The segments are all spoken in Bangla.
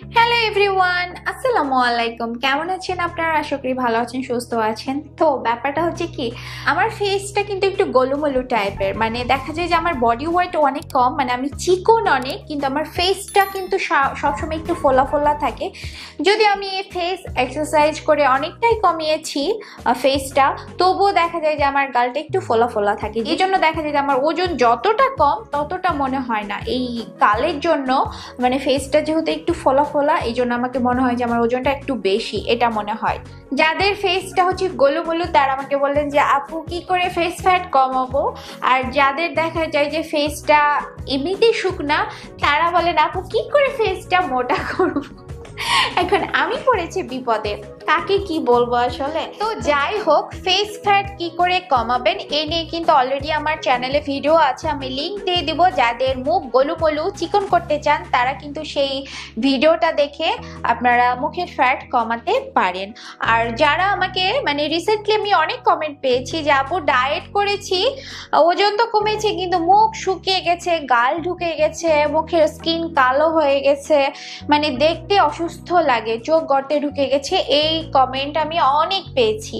হ্যালো এভরিওয়ান, আসসালামু আলাইকুম। কেমন আছেন আপনারা? আশা করি ভালো আছেন, সুস্থ আছেন। তো ব্যাপারটা হচ্ছে কি, আমার ফেসটা কিন্তু একটু গোলুমোলু টাইপের, মানে দেখা যায় যে আমার বডি ওয়েট অনেক কম, মানে আমি চিকন অনেক, কিন্তু আমার ফেসটা কিন্তু সবসময় একটু ফোলা ফোলা থাকে। যদি আমি এই ফেস এক্সারসাইজ করে অনেকটাই কমিয়েছি ফেসটা, তবুও দেখা যায় যে আমার গালটা একটু ফোলা ফোলা থাকে। এই জন্য দেখা যায় যে আমার ওজন যতটা কম ততটা মনে হয় না। এই গালের জন্য মানে ফেসটা যেহেতু একটু ফোলা ফোলা, এই জন্য আমাকে মনে হয় যে আমার ওজনটা একটু বেশি, এটা মনে হয়। যাদের ফেসটা হচ্ছে গোলু গোলু, তারা আমাকে বললেন যে আপু কি করে ফেস ফ্যাট কমাবো। আর যাদের দেখা যায় যে ফেসটা এমনিতেই শুকনা, তারা বলেন আপু কি করে ফেসটা মোটা করবো। এখন আমি পড়েছি বিপদে, কাকে কি বলবো আসলে। তো যাই হোক, ফেস ফ্যাট কি করে কমাবেন এ নিয়ে কিন্তু অলরেডি আমার চ্যানেলে ভিডিও আছে, আমি লিংক দিয়ে দিব। যাদের মুখ গোলু গোলু চিকন করতে চান তারা কিন্তু সেই ভিডিওটা দেখে আপনারা মুখের ফ্যাট কমাতে পারেন। আর যারা আমাকে মানে রিসেন্টলি আমি অনেক কমেন্ট পেয়েছি যে আপু ডায়েট করেছি, ওজন তো কমেছে কিন্তু মুখ শুকিয়ে গেছে, গাল ঢুকে গেছে, মুখের স্কিন কালো হয়ে গেছে, মানে দেখতে অসুস্থ লাগে, চোখ গর্তে ঢুকে গেছে, এই কমেন্ট আমি অনেক পেয়েছি।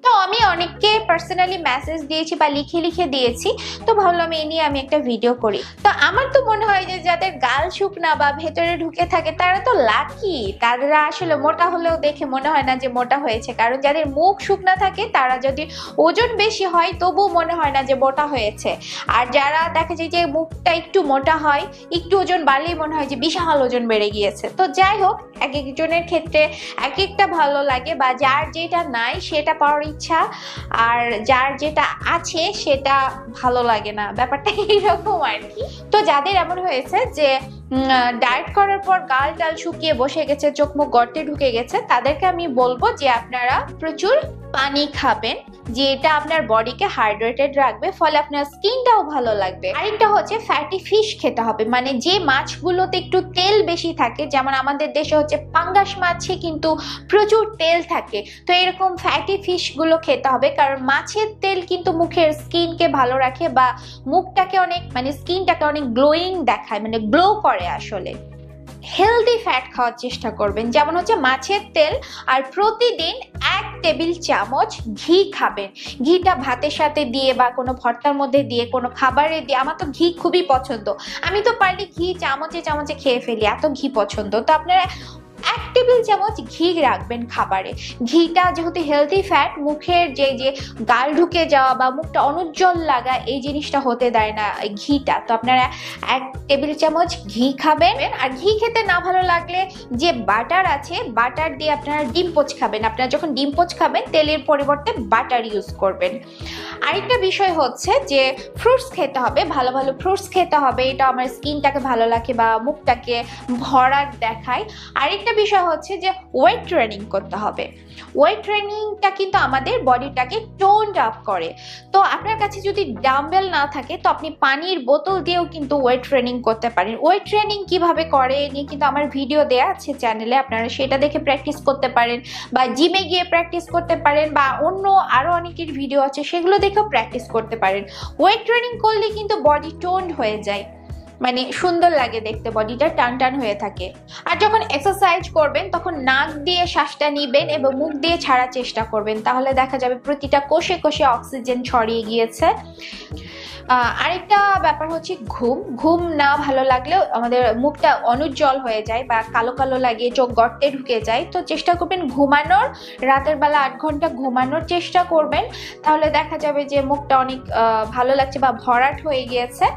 তো আমি অনেককে পার্সোনালি মেসেজ দিয়েছি বা লিখে লিখে দিয়েছি। তো ভাবলাম এই নিয়ে আমি একটা ভিডিও করি। তো আমার তো মনে হয় যে যাদের গাল শুকনা বা ভেতরে ঢুকে থাকে তারা তো লাকি, তারা আসলে মোটা হলেও দেখে মনে হয় না যে মোটা হয়েছে। কারণ যাদের মুখ শুকনা থাকে তারা যদি ওজন বেশি হয় তবুও মনে হয় না যে মোটা হয়েছে। আর যারা দেখা যায় যে মুখটা একটু মোটা হয়, একটু ওজন বাড়লেই মনে হয় যে বিশাল ওজন বেড়ে গিয়েছে। তো যাই হোক, এক একজনের ক্ষেত্রে এক একটা ভালো লাগে, বা যার যেটা নাই সেটা পাওয়ার ইচ্ছা, আর যার যেটা আছে সেটা ভালো লাগে না, ব্যাপারটা এইরকম আর কি। তো যাদের এমন হয়েছে যে ডায়েট করার পর গাল টাল শুকিয়ে বসে গেছে, চোখ মুখ গর্তে ঢুকে গেছে, তাদেরকে আমি বলবো যে আপনারা প্রচুর পানি খাবেন, যে এটা আপনার বডিকে হাইড্রেটেড রাখবে, ফলে আপনার স্কিনটাও ভালো লাগবে। আরেকটা হচ্ছে ফ্যাটি ফিশ খেতে হবে, মানে যে মাছগুলোতে একটু তেল বেশি থাকে, যেমন আমাদের দেশে হচ্ছে পাঙ্গাস মাছে কিন্তু প্রচুর তেল থাকে। তো এরকম ফ্যাটি ফিশ গুলো খেতে হবে, কারণ মাছের তেল কিন্তু মুখের স্কিনকে ভালো রাখে, বা মুখটাকে অনেক মানে স্কিনটাকে অনেক গ্লোয়িং দেখায়, মানে গ্লো করে আসলে। হেলদি ফ্যাট খাওয়ার চেষ্টা করবেন, যেমন হচ্ছে মাছের তেল, আর প্রতিদিন 1 টেবিল চামচ ঘি খাবেন। ঘিটা ভাতের সাথে দিয়ে বা কোনো ভর্তার মধ্যে দিয়ে, কোনো খাবারে দিয়ে, আমার তো ঘি খুবই পছন্দ, আমি তো পারলে ঘি চামচে চামচে খেয়ে ফেলি, এত ঘি পছন্দ। তো আপনারা 1 টেবিল চামচ ঘি রাখবেন খাবারে। ঘিটা যেহেতু হেলদি ফ্যাট, মুখের যে গাল ঢুকে যাওয়া বা মুখটা অনুজ্জ্বল লাগা এই জিনিসটা হতে দেয় না এই ঘিটা। তো আপনারা 1 টেবিল চামচ ঘি খাবেন। আর ঘি খেতে না ভালো লাগলে যে বাটার আছে, বাটার দিয়ে আপনারা ডিম পোচ খাবেন। আপনারা যখন ডিম পোচ খাবেন তেলের পরিবর্তে বাটার ইউজ করবেন। আরেকটা বিষয় হচ্ছে যে ফ্রুটস খেতে হবে, ভালো ভালো ফ্রুটস খেতে হবে, এটা আমার স্কিনটাকে ভালো রাখে বা মুখটাকে ভরাট দেখায়। আরেকটা বিষয় হচ্ছে যে ওয়েট ট্রেনিং করতে হবে। ওয়েট ট্রেনিংটা কিন্তু আমাদের বডিটাকে টোনড আপ করে। তো আপনার কাছে যদি ডাম্বেল না থাকে তো আপনি পানির বোতল দিয়েও কিন্তু ওয়েট ট্রেনিং করতে পারেন। ওয়েট ট্রেনিং কিভাবে করে নিয়ে কিন্তু আমার ভিডিও দেয়া আছে চ্যানেলে, আপনারা সেটা দেখে প্র্যাকটিস করতে পারেন, বা জিমে গিয়ে প্র্যাকটিস করতে পারেন, বা অন্য আরো অনেকের ভিডিও আছে সেগুলো দেখেও প্র্যাকটিস করতে পারেন। ওয়েট ট্রেনিং করলে কিন্তু বডি টোনড হয়ে যায়, মানে সুন্দর লাগে দেখতে, বডিটা টান টান হয়ে থাকে। আর যখন এক্সারসাইজ করবেন তখন নাক দিয়ে শ্বাসটা নিবেন এবং মুখ দিয়ে ছাড়ার চেষ্টা করবেন, তাহলে দেখা যাবে প্রতিটা কোষে কোষে অক্সিজেন ছড়িয়ে গিয়েছে। আরেকটা ব্যাপার হচ্ছে ঘুম না ভালো লাগলেও আমাদের মুখটা অনুজ্জ্বল হয়ে যায় বা কালো কালো লাগে, চোখ গর্তে ঢুকে যায়। তো চেষ্টা করবেন ঘুমানোর, রাতের বেলা 8 ঘন্টা ঘুমানোর চেষ্টা করবেন, তাহলে দেখা যাবে যে মুখটা অনেক ভালো লাগছে বা ভরাট হয়ে গিয়েছে।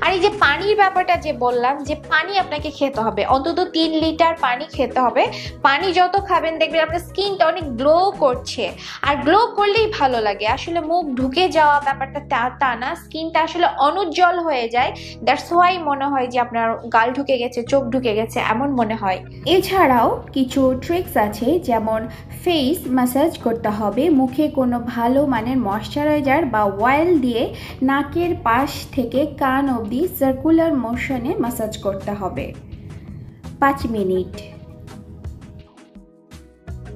আর এই যে পানির ব্যাপারটা যে বললাম, যে পানি আপনাকে খেতে হবে, অন্তত 3 লিটার পানি খেতে হবে। পানি যত খাবেন দেখবেন আপনার স্কিনটা অনেক গ্লো করছে, আর গ্লো করলেই ভালো লাগে। আসলে মুখ ঢুকে যাওয়া ব্যাপারটা তা না, স্কিনটা আসলে অনুজ্জ্বল হয়ে যায়, দ্যাটস ওয়াই মনে হয় যে আপনার গাল ঢুকে গেছে, চোখ ঢুকে গেছে, এমন মনে হয়। এছাড়াও কিছু ট্রিক্স আছে, যেমন ফেস ম্যাসাজ করতে হবে, মুখে কোনো ভালো মানের ময়শ্চারাইজার বা অয়েল দিয়ে নাকের পাশ থেকে কান অবধি সার্কুলার মোশনে ম্যাসাজ করতে হবে 5 মিনিট।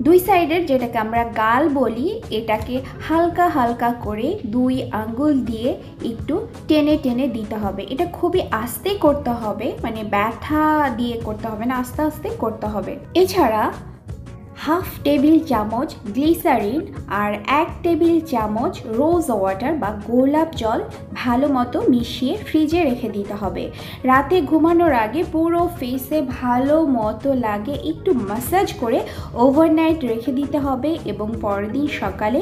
দুই সাইডের যেটাকে আমরা গাল বলি এটাকে হালকা হালকা করে 2 আঙ্গুল দিয়ে একটু টেনে টেনে দিতে হবে। এটা খুবই আস্তে করতে হবে, মানে ব্যথা দিয়ে করতে হবে না, আস্তে আস্তে করতে হবে। এছাড়া হাফ টেবিল চামচ গ্লিসারিন আর 1 টেবিল চামচ রোজ ওয়াটার বা গোলাপ জল ভালো মতো মিশিয়ে ফ্রিজে রেখে দিতে হবে। রাতে ঘুমানোর আগে পুরো ফেসে ভালো মতো লাগে একটু ম্যাসাজ করে ওভারনাইট রেখে দিতে হবে এবং পরের দিন সকালে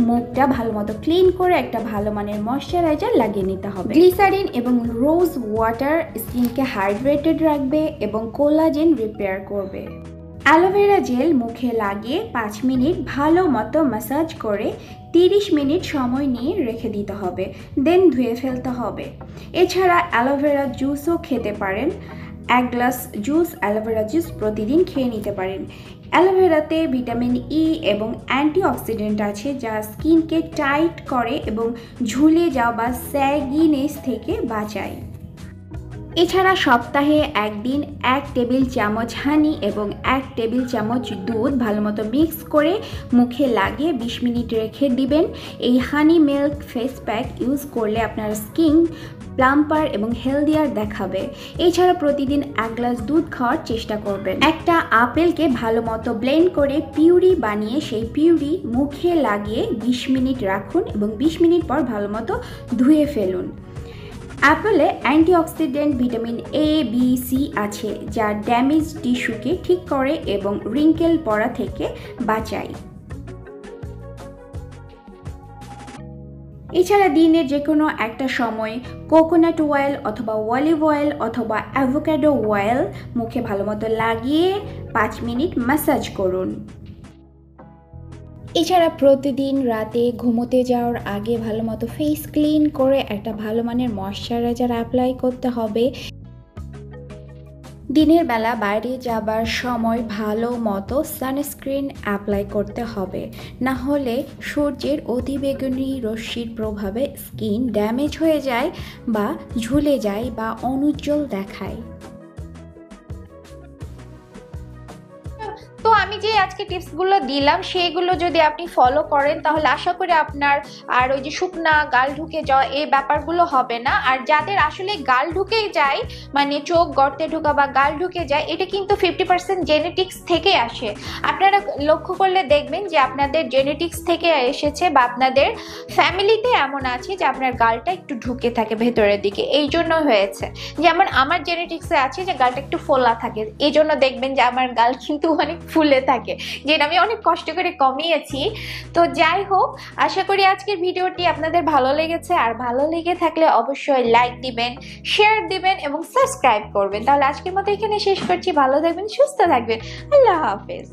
মুখটা ভালো মতো ক্লিন করে একটা ভালো মানের ময়শ্চারাইজার লাগিয়ে নিতে হবে। গ্লিসারিন এবং রোজ ওয়াটার স্কিনকে হাইড্রেটেড রাখবে এবং কোলাজেন রিপেয়ার করবে। অ্যালোভেরা জেল মুখে লাগিয়ে 5 মিনিট ভালো মতো ম্যাসাজ করে 30 মিনিট সময় নিয়ে রেখে দিতে হবে, দেন ধুয়ে ফেলতে হবে। এছাড়া অ্যালোভেরা জুসও খেতে পারেন। 1 গ্লাস জুস অ্যালোভেরা জুস প্রতিদিন খেয়ে নিতে পারেন। অ্যালোভেরাতে ভিটামিন ই এবং অ্যান্টিঅক্সিডেন্ট আছে যা স্কিনকে টাইট করে এবং ঝুলে যাওয়া বা স্যাগিনেস থেকে বাঁচায়। এছাড়া সপ্তাহে একদিন 1 টেবিল চামচ হানি এবং 1 টেবিল চামচ দুধ ভালো মতো মিক্স করে মুখে লাগিয়ে 20 মিনিট রেখে দিবেন। এই হানি মিল্ক ফেস প্যাক ইউজ করলে আপনার স্কিন প্লাম্পার এবং হেলদিয়ার দেখাবে। এছাড়া প্রতিদিন 1 গ্লাস দুধ খাওয়ার চেষ্টা করবেন। একটা আপেলকে ভালো মতো ব্লেন্ড করে পিউরি বানিয়ে সেই পিউরি মুখে লাগিয়ে 20 মিনিট রাখুন এবং 20 মিনিট পর ভালো মতো ধুয়ে ফেলুন। অ্যাপেলে antioxidant vitamin A B C আছে যা ড্যামেজ টিস্যুকে ঠিক করে এবং রিঙ্কেল পড়া থেকে বাঁচায়। এছাড়া দিনের যে কোনো একটা সময় কোকোনাট অয়েল অথবা অলিভ অয়েল অথবা অ্যাভোকাডো অয়েল মুখে ভালো মতো লাগিয়ে 5 মিনিট ম্যাসাজ করুন। এছাড়া প্রতিদিন রাতে ঘুমোতে যাওয়ার আগে ভালো মতো ফেস ক্লিন করে একটা ভালো মানের ময়শ্চারাইজার অ্যাপ্লাই করতে হবে। দিনের বেলা বাইরে যাবার সময় ভালো মতো সানস্ক্রিন অ্যাপ্লাই করতে হবে, না হলে সূর্যের অতিবেগুনি রশ্মির প্রভাবে স্কিন ড্যামেজ হয়ে যায় বা ঝুলে যায় বা অনুজ্জ্বল দেখায়। তো আমি যে আজকে টিপসগুলো দিলাম সেগুলো যদি আপনি ফলো করেন তাহলে আশা করি আপনার আর ওই যে শুকনা গাল ঢুকে যাওয়া এই ব্যাপারগুলো হবে না। আর যাদের আসলে গাল ঢুকে যায়, মানে চোখ গর্তে ঢোকা বা গাল ঢুকে যায়, এটা কিন্তু 50% জেনেটিক্স থেকে আসে। আপনারা লক্ষ্য করলে দেখবেন যে আপনাদের জেনেটিক্স থেকে এসেছে বা আপনাদের ফ্যামিলিতে এমন আছে যে আপনার গালটা একটু ঢুকে থাকে ভেতরের দিকে, এই জন্য হয়েছে। যেমন আমার জেনেটিক্সে আছে যে গালটা একটু ফোলা থাকে, এই জন্য দেখবেন যে আমার গাল কিন্তু অনেক ফুলে থাকে, যেটা আমি অনেক কষ্ট করে কমিয়েছি। তো যাই হোক, আশা করি আজকের ভিডিওটি আপনাদের ভালো লেগেছে। আর ভালো লেগে থাকলে অবশ্যই লাইক দিবেন, শেয়ার দিবেন এবং সাবস্ক্রাইব করবেন। তাহলে আজকের মতো এখানে শেষ করছি। ভালো থাকবেন, সুস্থ থাকবেন। আল্লাহ হাফেজ।